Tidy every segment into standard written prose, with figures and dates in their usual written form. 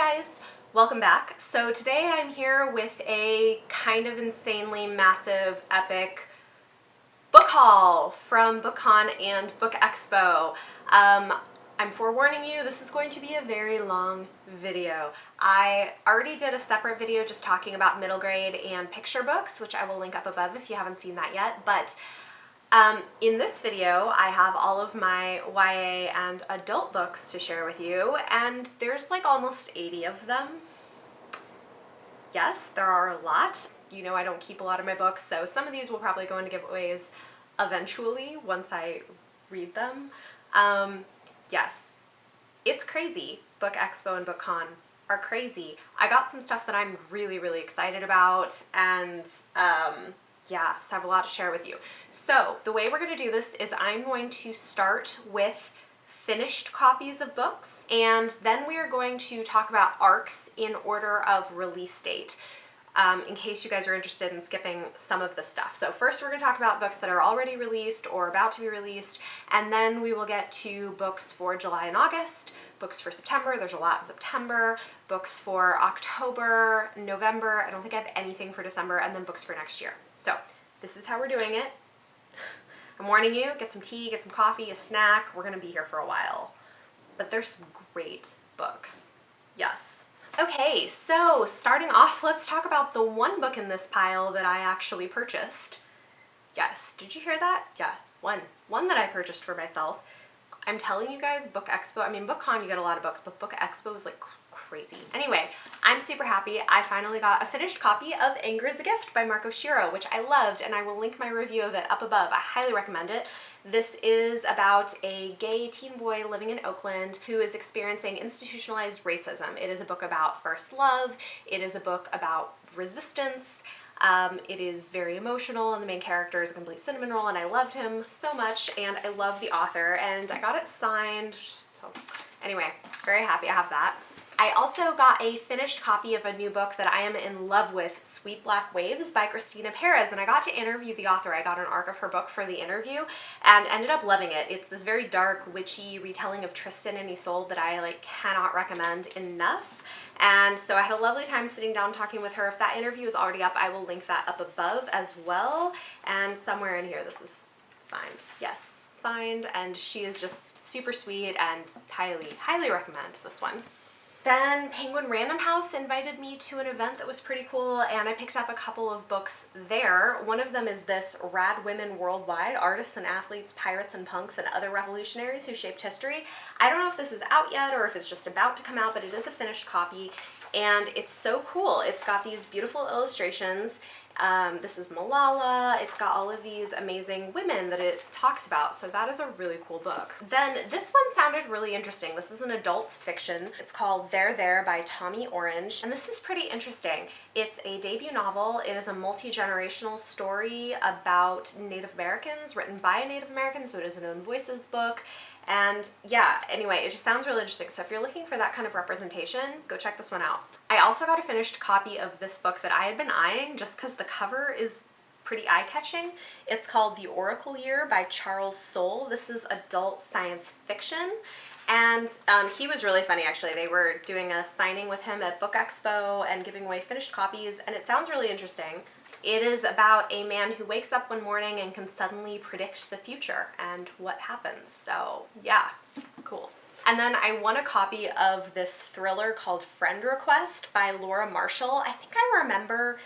guys, welcome back. So today I'm here with a kind of insanely massive, epic book haul from BookCon and Book Expo. I'm forewarning you, this is going to be a very long video. I already did a separate video just talking about middle grade and picture books, which I will link up above if you haven't seen that yet, but in this video, I have all of my YA and adult books to share with you, and there's like almost 80 of them. Yes, there are a lot. You know I don't keep a lot of my books, so some of these will probably go into giveaways eventually once I read them. Yes, it's crazy. Book Expo and BookCon are crazy. I got some stuff that I'm really excited about, and yeah, so I have a lot to share with you. So the way we're going to do this is I'm going to start with finished copies of books, and then we are going to talk about arcs in order of release date, in case you guys are interested in skipping some of the stuff. So first we're going to talk about books that are already released or about to be released, and then we will get to books for July and August, books for September, there's a lot in September, books for October, November, I don't think I have anything for December, and then books for next year. So this is how we're doing it. I'm warning you, get some tea, get some coffee, a snack. We're gonna be here for a while. But there's some great books. Yes. Okay, so starting off, let's talk about the one book in this pile that I actually purchased. Yes, did you hear that? Yeah, one that I purchased for myself. I'm telling you guys, Book Expo, I mean, BookCon you get a lot of books, but Book Expo is like crazy. Anyway, I'm super happy. I finally got a finished copy of Anger is a Gift by Marco Shiro, which I loved, and I will link my review of it up above. I highly recommend it. This is about a gay teen boy living in Oakland who is experiencing institutionalized racism. It is a book about first love. It is a book about resistance. It is very emotional, and the main character is a complete cinnamon roll, and I loved him so much, and I love the author, and I got it signed, so anyway, very happy I have that. I also got a finished copy of a new book that I am in love with, Sweet Black Waves by Christina Perez, and I got to interview the author. I got an arc of her book for the interview and ended up loving it. It's this very dark, witchy retelling of Tristan and Isolde that I like cannot recommend enough. And so I had a lovely time sitting down talking with her. If that interview is already up, I will link that up above as well. And somewhere in here, this is signed. Yes, signed, and she is just super sweet and highly recommend this one. Then Penguin Random House invited me to an event that was pretty cool, and I picked up a couple of books there. One of them is this, Rad Women Worldwide, Artists and Athletes, Pirates and Punks, and Other Revolutionaries Who Shaped History. I don't know if this is out yet or if it's just about to come out, but it is a finished copy, and it's so cool. It's got these beautiful illustrations. This is Malala. It's got all of these amazing women that it talks about, so that is a really cool book. Then this one sounded really interesting. This is an adult fiction. It's called There There by Tommy Orange, and this is pretty interesting. It's a debut novel. It is a multi-generational story about Native Americans, written by a Native American, so it is an own voices book. And yeah, anyway, it just sounds really interesting. So if you're looking for that kind of representation, go check this one out. I also got a finished copy of this book that I had been eyeing just because the cover is pretty eye-catching. It's called The Oracle Year by Charles Soule. This is adult science fiction. And he was really funny, actually. They were doing a signing with him at Book Expo and giving away finished copies, and it sounds really interesting. It is about a man who wakes up one morning and can suddenly predict the future and what happens. So yeah, cool. And then I won a copy of this thriller called Friend Request by Laura Marshall. I think I remember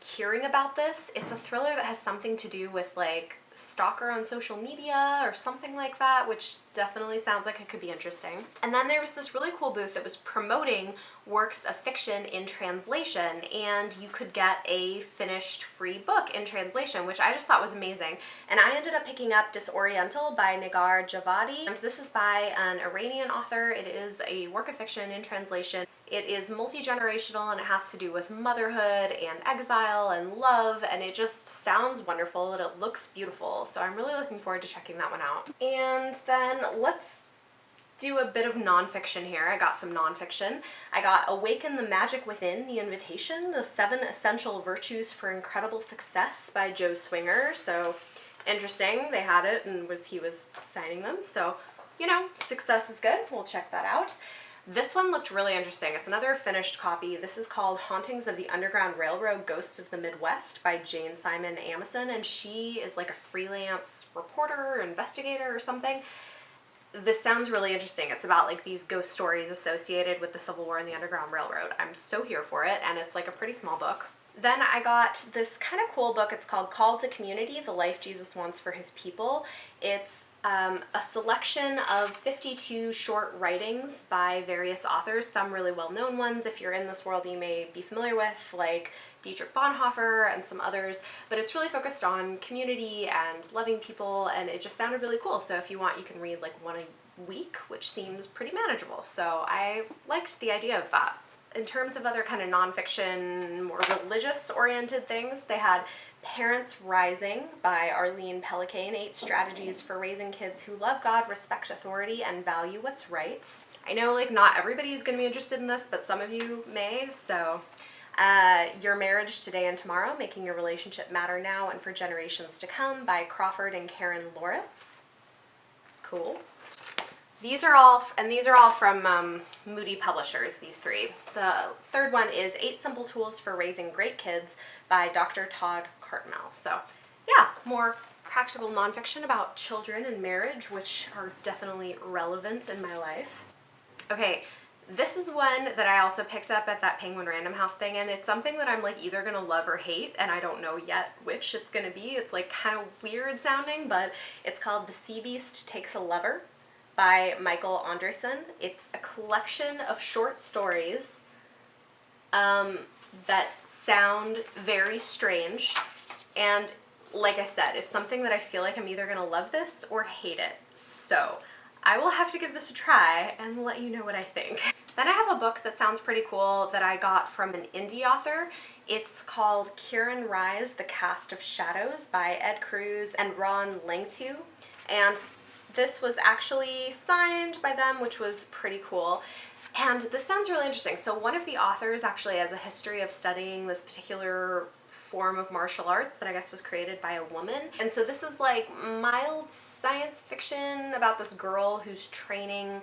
hearing about this. It's a thriller that has something to do with like stalker on social media or something like that, which definitely sounds like it could be interesting. And then there was this really cool booth that was promoting works of fiction in translation, and you could get a finished free book in translation, which I just thought was amazing. And I ended up picking up Disoriental by Nigar Javadi. And this is by an Iranian author. It is a work of fiction in translation. It is multi-generational, and it has to do with motherhood and exile and love, and it just sounds wonderful and it looks beautiful. So I'm really looking forward to checking that one out. And then let's do a bit of nonfiction here. I got some nonfiction. I got Awaken the Magic Within, The Invitation, The 7 Essential Virtues for Incredible Success by Joe Swinger. So interesting. They had it and he was signing them. So, you know, success is good. We'll check that out. This one looked really interesting. It's another finished copy. This is called Hauntings of the Underground Railroad, Ghosts of the Midwest by Jane Simon Amison, and she is like a freelance reporter or investigator or something. This sounds really interesting. It's about like these ghost stories associated with the Civil War and the Underground Railroad. I'm so here for it, and it's like a pretty small book. Then I got this kind of cool book. It's called Call to Community, The Life Jesus Wants for His People. It's a selection of 52 short writings by various authors, some really well-known ones if you're in this world you may be familiar with, like Dietrich Bonhoeffer and some others, but it's really focused on community and loving people, and it just sounded really cool. So if you want, you can read like one a week, which seems pretty manageable. So I liked the idea of that. In terms of other kind of nonfiction, more religious-oriented things, they had Parents Rising by Arlene Pellicane, 8 Strategies for Raising Kids Who Love God, Respect Authority, and Value What's Right. I know like not everybody's going to be interested in this, but some of you may, so Your Marriage Today and Tomorrow, Making Your Relationship Matter Now and for Generations to Come by Crawford and Karen Loritz. Cool. These are all from Moody Publishers, these 3. The third one is 8 Simple Tools for Raising Great Kids by Dr. Todd Cartmel. So yeah, more practical nonfiction about children and marriage, which are definitely relevant in my life. Okay, this is one that I also picked up at that Penguin Random House thing, and it's something that I'm like either gonna love or hate, and I don't know yet which it's gonna be. It's like kind of weird sounding, but it's called The Sea Beast Takes a Lover by Michael Andresen. It's a collection of short stories that sound very strange, and like I said, it's something that I feel like I'm either gonna love this or hate it. So I will have to give this a try and let you know what I think. Then I have a book that sounds pretty cool that I got from an indie author. It's called Kieran Rise, The Cast of Shadows by Ed Cruz and Ron Langtu. And this was actually signed by them, which was pretty cool. And this sounds really interesting. So one of the authors actually has a history of studying this particular form of martial arts that I guess was created by a woman. And so this is like mild science fiction about this girl who's training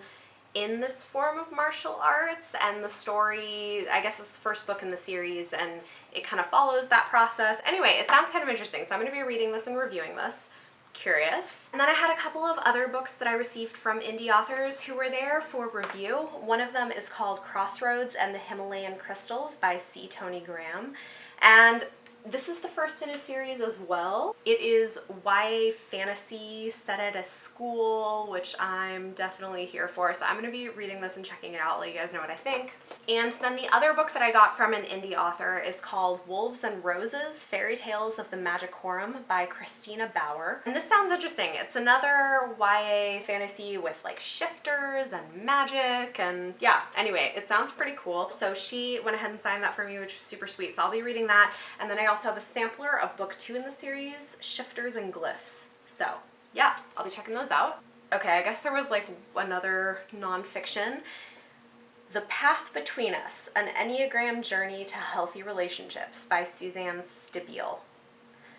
in this form of martial arts, and the story, I guess, is the first book in the series, and it kind of follows that process. Anyway, it sounds kind of interesting, so I'm going to be reading this and reviewing this. Curious. And then I had a couple of other books that I received from indie authors who were there for review. One of them is called Crossroads and the Himalayan Crystals by C. Tony Graham, and this is the first in a series as well. It is YA fantasy set at a school, which I'm definitely here for. So I'm going to be reading this and checking it out, let you guys know what I think. And then the other book that I got from an indie author is called Wolves and Roses, Fairy Tales of the Magicorum by Christina Bauer. And this sounds interesting. It's another YA fantasy with like shifters and magic, and yeah, anyway, it sounds pretty cool. So she went ahead and signed that for me, which was super sweet. So I'll be reading that. And then I also have a sampler of book 2 in the series, Shifters and Glyphs. So yeah, I'll be checking those out. Okay, I guess there was like another nonfiction. The Path Between Us, An Enneagram Journey to Healthy Relationships by Suzanne Stabile.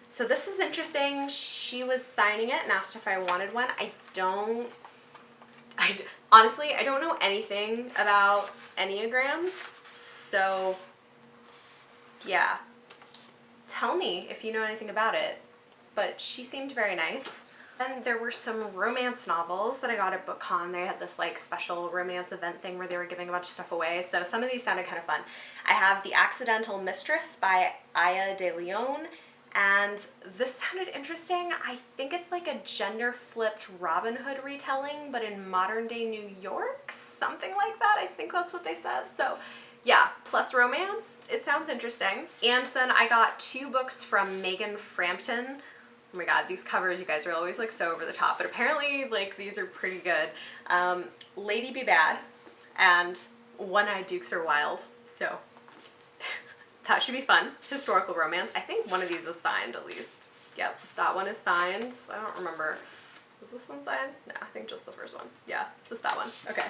So this is interesting. She was signing it and asked if I wanted one. Honestly, I don't know anything about Enneagrams, so yeah. Tell me if you know anything about it, but she seemed very nice. And there were some romance novels that I got at BookCon. They had this like special romance event thing where they were giving a bunch of stuff away, so some of these sounded kind of fun. I have The Accidental Mistress by Aya de Leon, and this sounded interesting. I think it's like a gender-flipped Robin Hood retelling, but in modern-day New York, something like that. I think that's what they said, so yeah, plus romance. It sounds interesting. And then I got 2 books from Megan Frampton. Oh my god, these covers, you guys, are always like so over the top, but apparently like these are pretty good. Lady Be Bad and One-Eyed Dukes Are Wild. So that should be fun. Historical romance. I think one of these is signed at least. Yep, that one is signed. I don't remember. Was this one signed? No, I think just the first one. Yeah, just that one. Okay.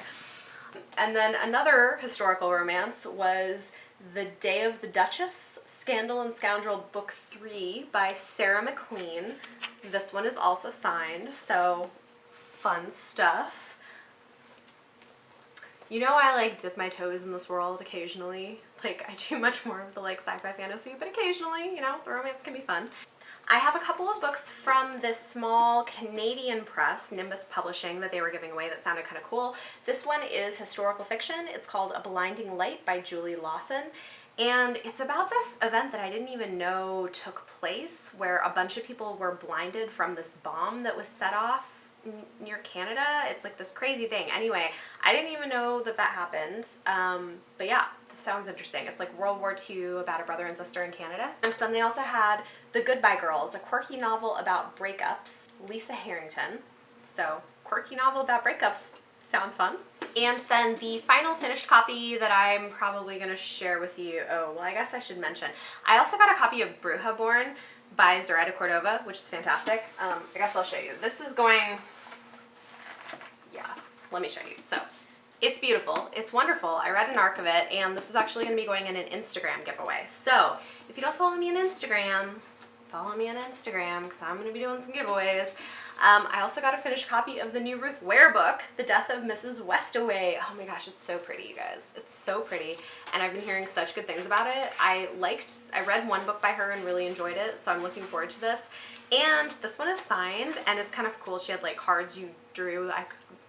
And then another historical romance was The Day of the Duchess, Scandal and Scoundrel Book 3 by Sarah McLean. This one is also signed, so fun stuff. You know, I like dip my toes in this world occasionally. Like, I do much more of the like sci-fi fantasy, but occasionally, you know, the romance can be fun. I have a couple of books from this small Canadian press, Nimbus Publishing, that they were giving away that sounded kind of cool. This one is historical fiction. It's called A Blinding Light by Julie Lawson. And it's about this event that I didn't even know took place, where a bunch of people were blinded from this bomb that was set off near Canada. It's like this crazy thing. Anyway, I didn't even know that that happened. But yeah, this sounds interesting. It's like World War II about a brother and sister in Canada. And then they also had The Goodbye Girls, a quirky novel about breakups, Lisa Harrington. So, quirky novel about breakups. Sounds fun. And then the final finished copy that I'm probably going to share with you, oh, well, I guess I should mention. I also got a copy of Bruja Born by Zoraida Cordova, which is fantastic. I guess I'll show you. This is going, yeah, let me show you. So, it's beautiful. It's wonderful. I read an arc of it, and this is actually going to be going in an Instagram giveaway. So, if you don't follow me on Instagram, follow me on Instagram, because I'm going to be doing some giveaways. I also got a finished copy of the new Ruth Ware book, The Death of Mrs. Westaway. Oh my gosh, it's so pretty, you guys. It's so pretty, and I've been hearing such good things about it. I read one book by her and really enjoyed it, so I'm looking forward to this. And this one is signed, and it's kind of cool. She had like cards you drew. I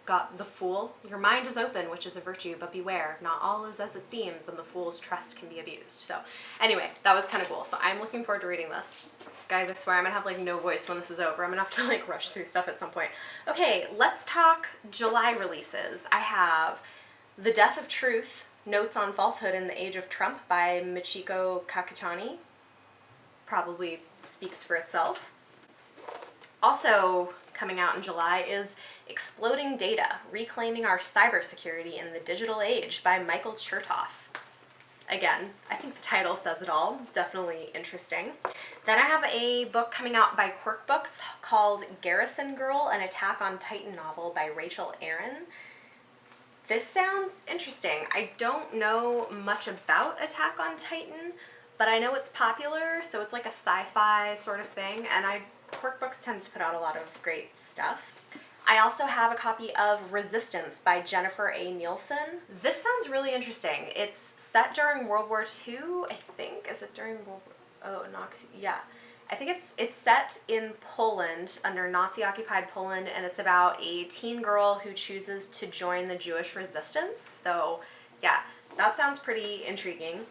got The Fool. Your mind is open, which is a virtue, but beware, not all is as it seems, and the fool's trust can be abused. So anyway, that was kind of cool. So I'm looking forward to reading this. Guys, I swear I'm gonna have like no voice when this is over. I'm gonna have to like rush through stuff at some point. Okay, let's talk July releases. I have The Death of Truth, Notes on Falsehood in the Age of Trump by Michiko Kakutani. Probably speaks for itself. Also coming out in July is Exploding Data, Reclaiming Our Cybersecurity in the Digital Age by Michael Chertoff. Again, I think the title says it all. Definitely interesting. Then I have a book coming out by Quirk Books called Garrison Girl, an Attack on Titan novel by Rachel Aaron. This sounds interesting. I don't know much about Attack on Titan, but I know it's popular, so it's like a sci-fi sort of thing, and Quirk Books tends to put out a lot of great stuff. I also have a copy of Resistance by Jennifer A. Nielsen. This sounds really interesting. It's set during World War II, I think. Is it during World War... Oh, Nazi... Yeah. I think it's set in Poland, under Nazi-occupied Poland, and it's about a teen girl who chooses to join the Jewish resistance. So, yeah, that sounds pretty intriguing.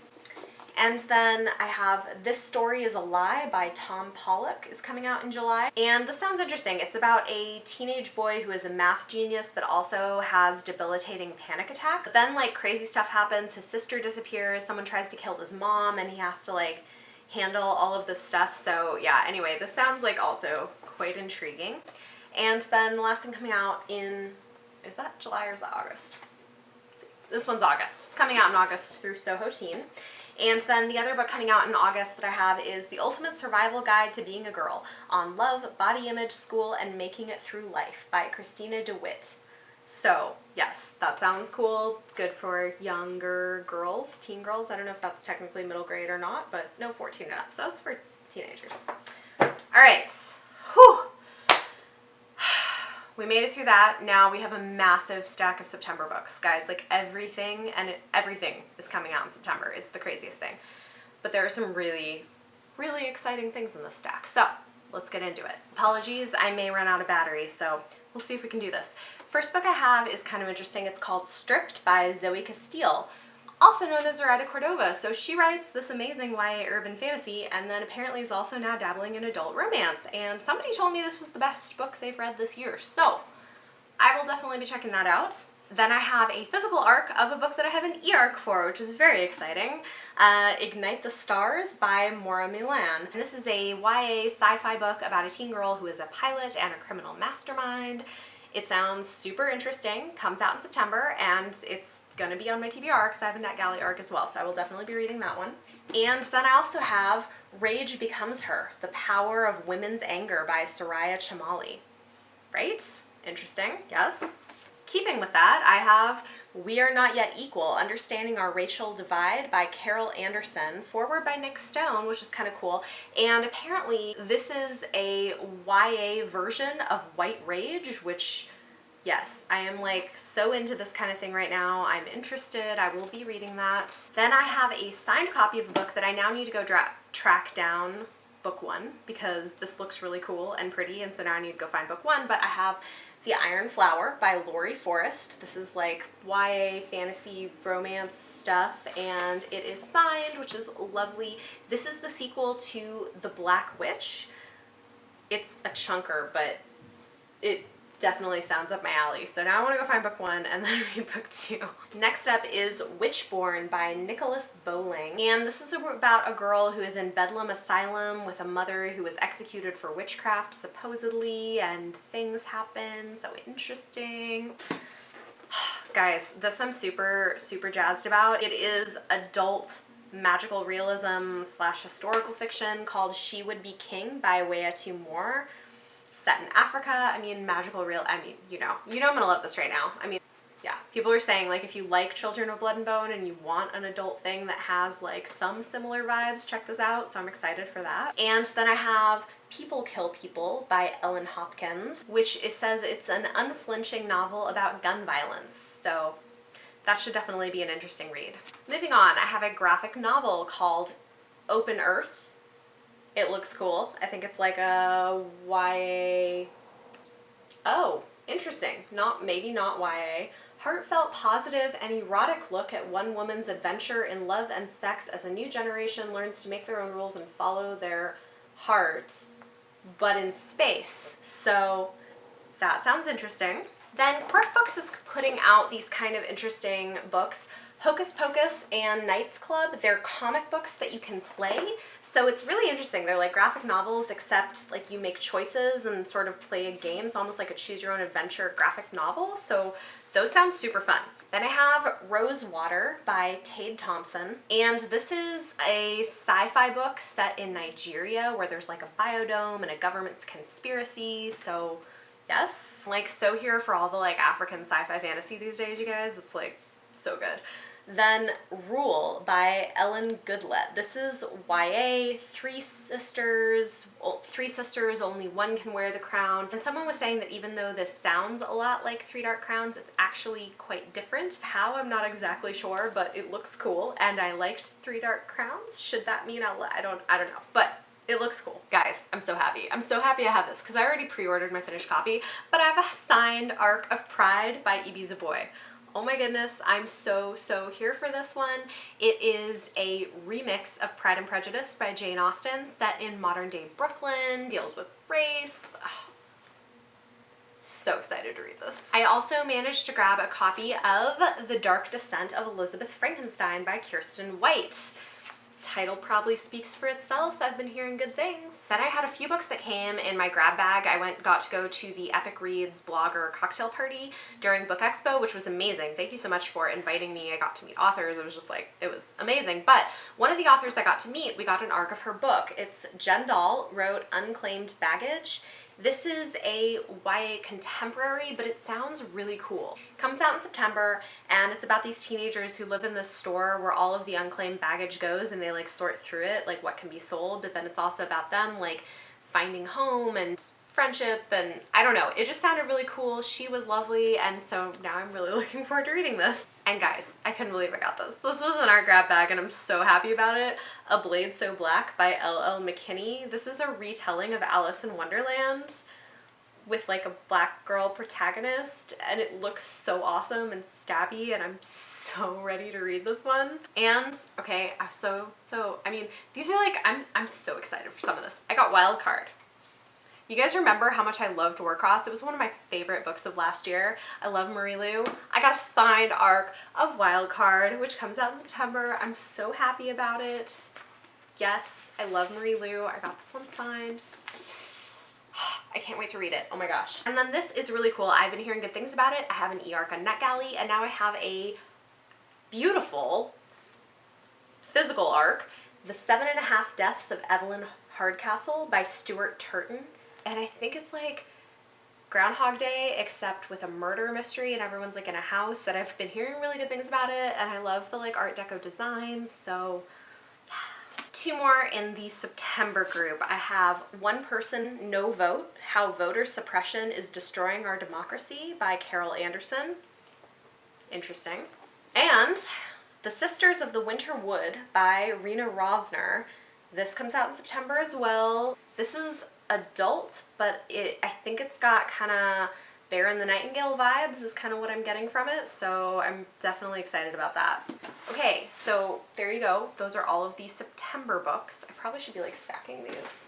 And then I have This Story is a Lie by Tom Pollock is coming out in July. And this sounds interesting. It's about a teenage boy who is a math genius but also has debilitating panic attack. But then like crazy stuff happens, his sister disappears, someone tries to kill his mom, and he has to like handle all of this stuff. So yeah, anyway, this sounds like also quite intriguing. And then the last thing coming out in, is that July or is that August? Let's see. This one's August. It's coming out in August through Soho Teen. And then the other book coming out in August that I have is The Ultimate Survival Guide to Being a Girl on Love, Body Image, School, and Making It Through Life by Christina DeWitt. So, yes, that sounds cool. Good for younger girls, teen girls. I don't know if that's technically middle grade or not, but no, 14 and up. So that's for teenagers. All right. Whew. We made it through that. Now we have a massive stack of September books. Guys, like everything is coming out in September. It's the craziest thing. But there are some really, really exciting things in this stack. So let's get into it. Apologies, I may run out of battery, so we'll see if we can do this. First book I have is kind of interesting. It's called Stripped by Zoe Castile, also known as Zoraida Cordova. So she writes this amazing YA urban fantasy and then apparently is also now dabbling in adult romance. And somebody told me this was the best book they've read this year. So I will definitely be checking that out. Then I have a physical arc of a book that I have an e-arc for, which is very exciting. Ignite the Stars by Maura Milan. And this is a YA sci-fi book about a teen girl who is a pilot and a criminal mastermind. It sounds super interesting, comes out in September, and it's going to be on my TBR because I have a NetGalley arc as well, so I will definitely be reading that one. And then I also have Rage Becomes Her, The Power of Women's Anger by Soraya Chamali. Right? Interesting, yes. Keeping with that, I have We Are Not Yet Equal, Understanding Our Racial Divide by Carol Anderson, foreword by Nick Stone, which is kind of cool. And apparently this is a YA version of White Rage, which Yes, I am like so into this kind of thing right now. I'm interested. I will be reading that. Then I have a signed copy of a book that I now need to go track down book one, because this looks really cool and pretty, and so now I need to go find book one. But I have The Iron Flower by Lori Forrest. This is like YA fantasy romance stuff, and it is signed, which is lovely. This is the sequel to The Black Witch. It's a chunker, but it definitely sounds up my alley. So now I want to go find book one and then read book two. Next up is Witchborn by Nicholas Bowling. And this is about a girl who is in Bedlam Asylum with a mother who was executed for witchcraft, supposedly, and things happen. So interesting. Guys, this I'm super, super jazzed about. It is adult magical realism / historical fiction called She Would Be King by Wea Moore. Set in Africa. I mean, magical real, I mean, you know I'm gonna love this right now. I mean, yeah, people are saying like if you like Children of Blood and Bone and you want an adult thing that has like some similar vibes, check this out. So I'm excited for that. And then I have People Kill People by Ellen Hopkins, which it says it's an unflinching novel about gun violence. So that should definitely be an interesting read. Moving on, I have a graphic novel called Open Earth. It looks cool. I think it's like a YA. Oh, interesting. Maybe not YA. Heartfelt, positive, and erotic look at one woman's adventure in love and sex as a new generation learns to make their own rules and follow their heart, but in space. So that sounds interesting. Then Quirk Books is putting out these kind of interesting books. Hocus Pocus and Knights Club, they're comic books that you can play. So it's really interesting. They're like graphic novels, except like you make choices and sort of play a game. It's almost like a choose your own adventure graphic novel. So those sound super fun. Then I have Rosewater by Tade Thompson. And this is a sci-fi book set in Nigeria where there's like a biodome and a government's conspiracy. So yes, like so here for all the like African sci-fi fantasy these days, you guys. It's like so good. Then Rule by Ellen Goodlett. This is YA, three sisters, only one can wear the crown. And someone was saying that even though this sounds a lot like Three Dark Crowns, it's actually quite different. How, I'm not exactly sure, but it looks cool. And I liked Three Dark Crowns. Should that mean I don't know. But it looks cool. Guys, I'm so happy. I'm so happy I have this because I already pre-ordered my finished copy, but I have a signed Arc of Pride by Ibiza Boy. Oh my goodness, I'm so here for this one. It is a remix of Pride and Prejudice by Jane Austen, set in modern day Brooklyn, deals with race. Oh, so excited to read this. I also managed to grab a copy of The Dark Descent of Elizabeth Frankenstein by Kirsten White. Title probably speaks for itself. I've been hearing good things. Then I had a few books that came in my grab bag. I got to go to the Epic Reads blogger cocktail party during Book Expo, which was amazing. Thank you so much for inviting me. I got to meet authors. It was just like, it was amazing. But one of the authors I got to meet, we got an arc of her book. It's Jen Dahl wrote Unclaimed Baggage. This is a YA contemporary, but it sounds really cool. It comes out in September, and it's about these teenagers who live in this store where all of the unclaimed baggage goes, and they like sort through it, like what can be sold, but then it's also about them like finding home and friendship, and I don't know, it just sounded really cool. She was lovely, and so now I'm really looking forward to reading this. And guys, I couldn't believe I got this. This was in our grab bag and I'm so happy about it. A Blade So Black by L.L. McKinney. This is a retelling of Alice in Wonderland with like a black girl protagonist, and it looks so awesome and stabby, and I'm so ready to read this one. And okay, I mean, these are like, I'm so excited for some of this. I got Wild Card. You guys remember how much I loved Warcross? It was one of my favorite books of last year. I love Marie Lu. I got a signed arc of Wild Card, which comes out in September. I'm so happy about it. Yes, I love Marie Lu. I got this one signed. I can't wait to read it. Oh my gosh. And then this is really cool. I've been hearing good things about it. I have an e-arc on NetGalley, and now I have a beautiful physical arc, The 7.5 Deaths of Evelyn Hardcastle by Stuart Turton. And I think it's like Groundhog Day, except with a murder mystery, and everyone's like in a house. That I've been hearing really good things about it, and I love the like Art Deco designs, so yeah. Two more in the September group. I have One Person, No Vote, How Voter Suppression is Destroying Our Democracy by Carol Anderson. Interesting. And The Sisters of the Winter Wood by Rena Rosner. This comes out in September as well. This is adult, but I think it's got kind of Bear and the Nightingale vibes is kind of what I'm getting from it, so I'm definitely excited about that. Okay, so there you go. Those are all of the September books. I probably should be like stacking these.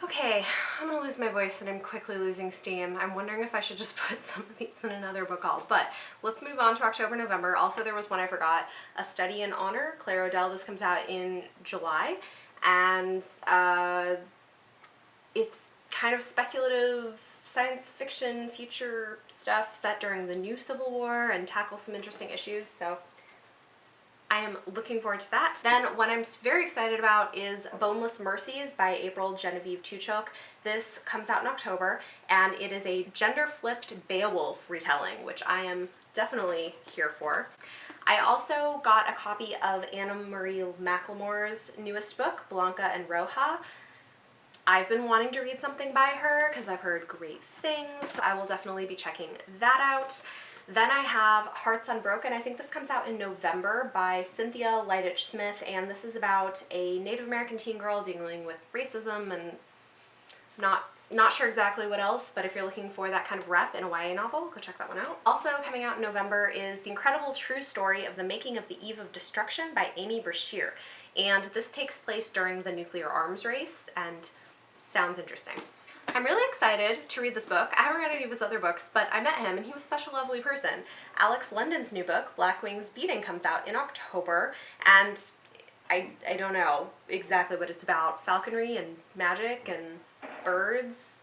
Okay, I'm gonna lose my voice and I'm quickly losing steam. I'm wondering if I should just put some of these in another book haul, but let's move on to October, November. Also, there was one I forgot, A Study in Honor, Claire O'Dell. This comes out in July, and it's kind of speculative science fiction future stuff set during the new Civil War and tackles some interesting issues, so I am looking forward to that. Then one I'm very excited about is Boneless Mercies by April Genevieve Tuchuk. This comes out in October, and it is a gender-flipped Beowulf retelling, which I am definitely here for. I also got a copy of Anna Marie McLemore's newest book, Blanca and Roja. I've been wanting to read something by her because I've heard great things, so I will definitely be checking that out. Then I have Hearts Unbroken. I think this comes out in November by Cynthia Leitich Smith, and this is about a Native American teen girl dealing with racism and not sure exactly what else, but if you're looking for that kind of rep in a YA novel, go check that one out. Also coming out in November is The Incredible True Story of the Making of the Eve of Destruction by Amy Brashear, and this takes place during the nuclear arms race and sounds interesting. I'm really excited to read this book. I haven't read any of his other books, but I met him and he was such a lovely person. Alex London's new book, Black Wings Beating, comes out in October, and I don't know exactly what it's about. Falconry and magic and birds.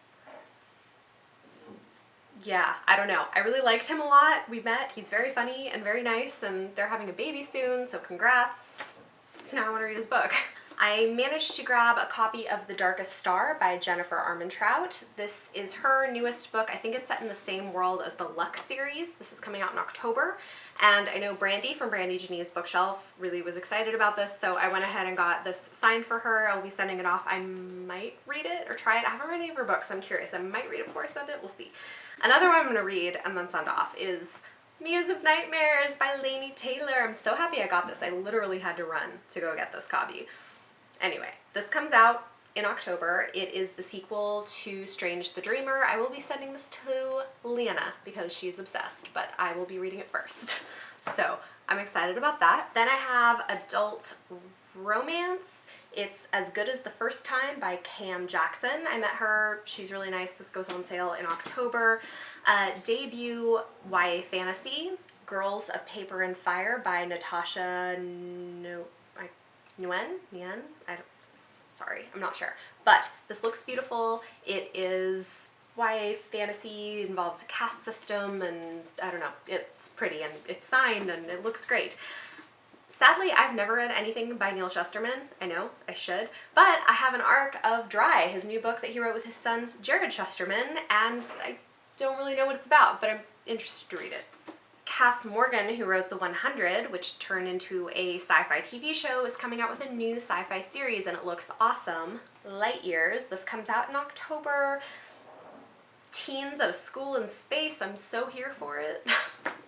Yeah, I don't know. I really liked him a lot. We met. He's very funny and very nice, and they're having a baby soon, so congrats. So now I want to read his book. I managed to grab a copy of The Darkest Star by Jennifer Armentrout. This is her newest book. I think it's set in the same world as the Luck series. This is coming out in October, and I know Brandy from Brandy Janine's Bookshelf really was excited about this, so I went ahead and got this signed for her. I'll be sending it off. I might read it or try it. I haven't read any of her books. I'm curious. I might read it before I send it. We'll see. Another one I'm going to read and then send off is Muse of Nightmares by Laini Taylor. I'm so happy I got this. I literally had to run to go get this copy. Anyway, this comes out in October. It is the sequel to Strange the Dreamer. I will be sending this to Leanna because she's obsessed, but I will be reading it first. So I'm excited about that. Then I have adult romance. It's As Good as the First Time by Cam Jackson. I met her. She's really nice. This goes on sale in October. Debut YA fantasy, Girls of Paper and Fire by Natasha Nguyen? Sorry, I'm not sure. But this looks beautiful. It is YA fantasy, involves a caste system, and I don't know, it's pretty and it's signed and it looks great. Sadly, I've never read anything by Neil Shusterman. I know, I should. But I have an arc of Dry, his new book that he wrote with his son, Jared Shusterman, and I don't really know what it's about, but I'm interested to read it. Cass Morgan, who wrote The 100, which turned into a sci-fi TV show, is coming out with a new sci-fi series, and it looks awesome. Light Years. This comes out in October. Teens at a school in space. I'm so here for it.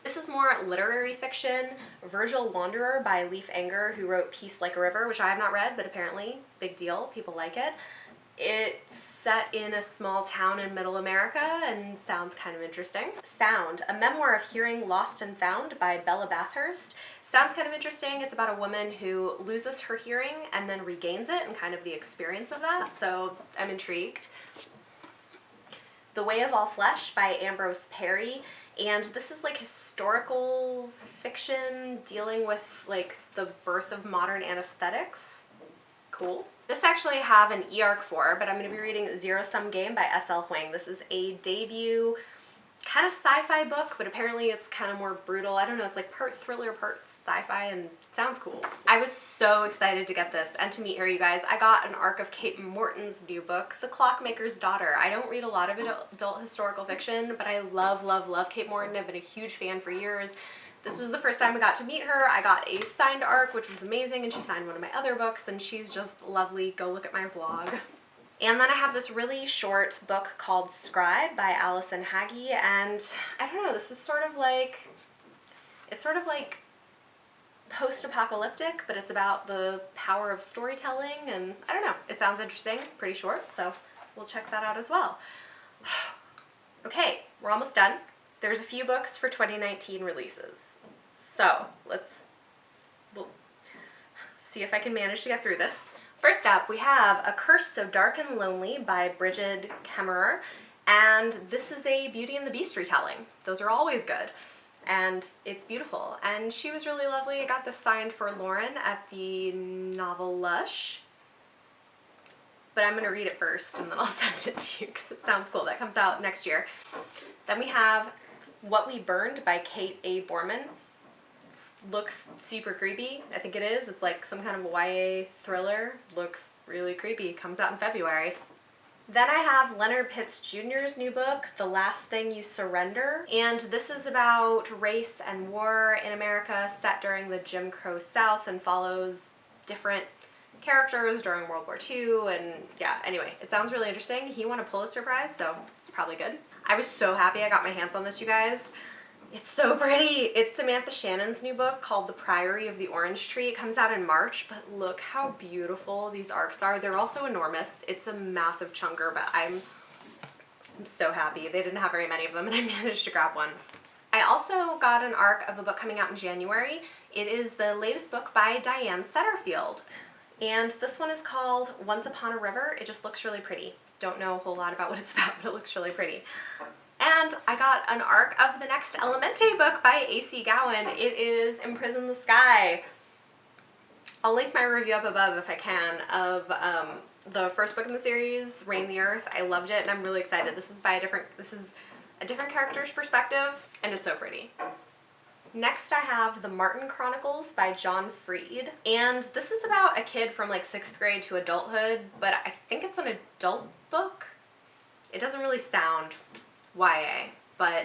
This is more literary fiction. Virgil Wanderer by Leif Enger, who wrote Peace Like a River, which I have not read, but apparently big deal. People like it. It's set in a small town in middle America and sounds kind of interesting. Sound, a memoir of hearing lost and found by Bella Bathurst. Sounds kind of interesting. It's about a woman who loses her hearing and then regains it and kind of the experience of that, so I'm intrigued. The Way of All Flesh by Ambrose Parry, and this is like historical fiction dealing with like the birth of modern anesthetics. Cool. This actually I have an e-arc for, but I'm going to be reading Zero Sum Game by S.L. Huang. This is a debut kind of sci-fi book, but apparently it's kind of more brutal. I don't know, it's like part thriller, part sci-fi, and sounds cool. I was so excited to get this and to meet her, you guys. I got an arc of Kate Morton's new book, The Clockmaker's Daughter. I don't read a lot of adult historical fiction, but I love, love, love Kate Morton. I've been a huge fan for years. This was the first time I got to meet her. I got a signed ARC, which was amazing, and she signed one of my other books, and she's just lovely. Go look at my vlog. And then I have this really short book called Scribe by Allison Haggie, and I don't know, this is sort of like, it's sort of like post-apocalyptic, but it's about the power of storytelling, and I don't know, it sounds interesting, pretty short, so we'll check that out as well. Okay, we're almost done. There's a few books for 2019 releases. So we'll see if I can manage to get through this. First up, we have A Curse So Dark and Lonely by Bridget Kemmerer, and this is a Beauty and the Beast retelling. Those are always good, and it's beautiful, and she was really lovely. I got this signed for Lauren at the Novel Lush, but I'm going to read it first and then I'll send it to you because it sounds cool. That comes out next year. Then we have What We Burned by Kate A. Borman. Looks super creepy. I think it is. It's like some kind of YA thriller. Looks really creepy. Comes out in February. Then I have Leonard Pitts Jr.'s new book, The Last Thing You Surrender. And this is about race and war in America set during the Jim Crow South and follows different characters during World War II. And yeah, anyway, it sounds really interesting. He won a Pulitzer Prize, so it's probably good. I was so happy I got my hands on this, you guys. It's so pretty. It's Samantha Shannon's new book called The Priory of the Orange Tree. It comes out in March, but look how beautiful these arcs are. They're also enormous. It's a massive chunker, but I'm so happy. They didn't have very many of them, and I managed to grab one. I also got an arc of a book coming out in January. It is the latest book by Diane Setterfield, and this one is called Once Upon a River. It just looks really pretty. Don't know a whole lot about what it's about, but it looks really pretty. And I got an arc of the next Elemente book by A.C. Gowan. It is Imprison the Sky. I'll link my review up above if I can of the first book in the series, Reign the Earth. I loved it and I'm really excited. This is a different character's perspective and it's so pretty. Next I have The Martin Chronicles by John Freed. And this is about a kid from like 6th grade to adulthood, but I think it's an adult book. It doesn't really sound YA, but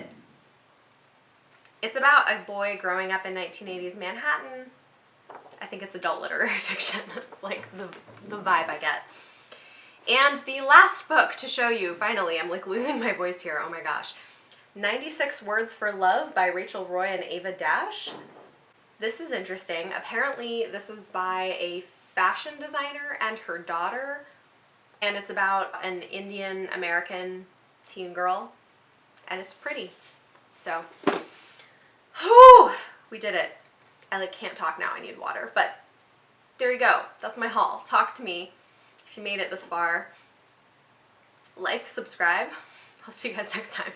it's about a boy growing up in 1980s Manhattan. I think it's adult literary fiction. It's like the vibe I get. And the last book to show you, finally, I'm like losing my voice here, oh my gosh. 96 Words for Love by Rachel Roy and Ava Dash. This is interesting. Apparently this is by a fashion designer and her daughter, and it's about an Indian American teen girl. And it's pretty. So, whew, we did it. I like can't talk now, I need water. But there you go. That's my haul. Talk to me if you made it this far. Like, subscribe. I'll see you guys next time.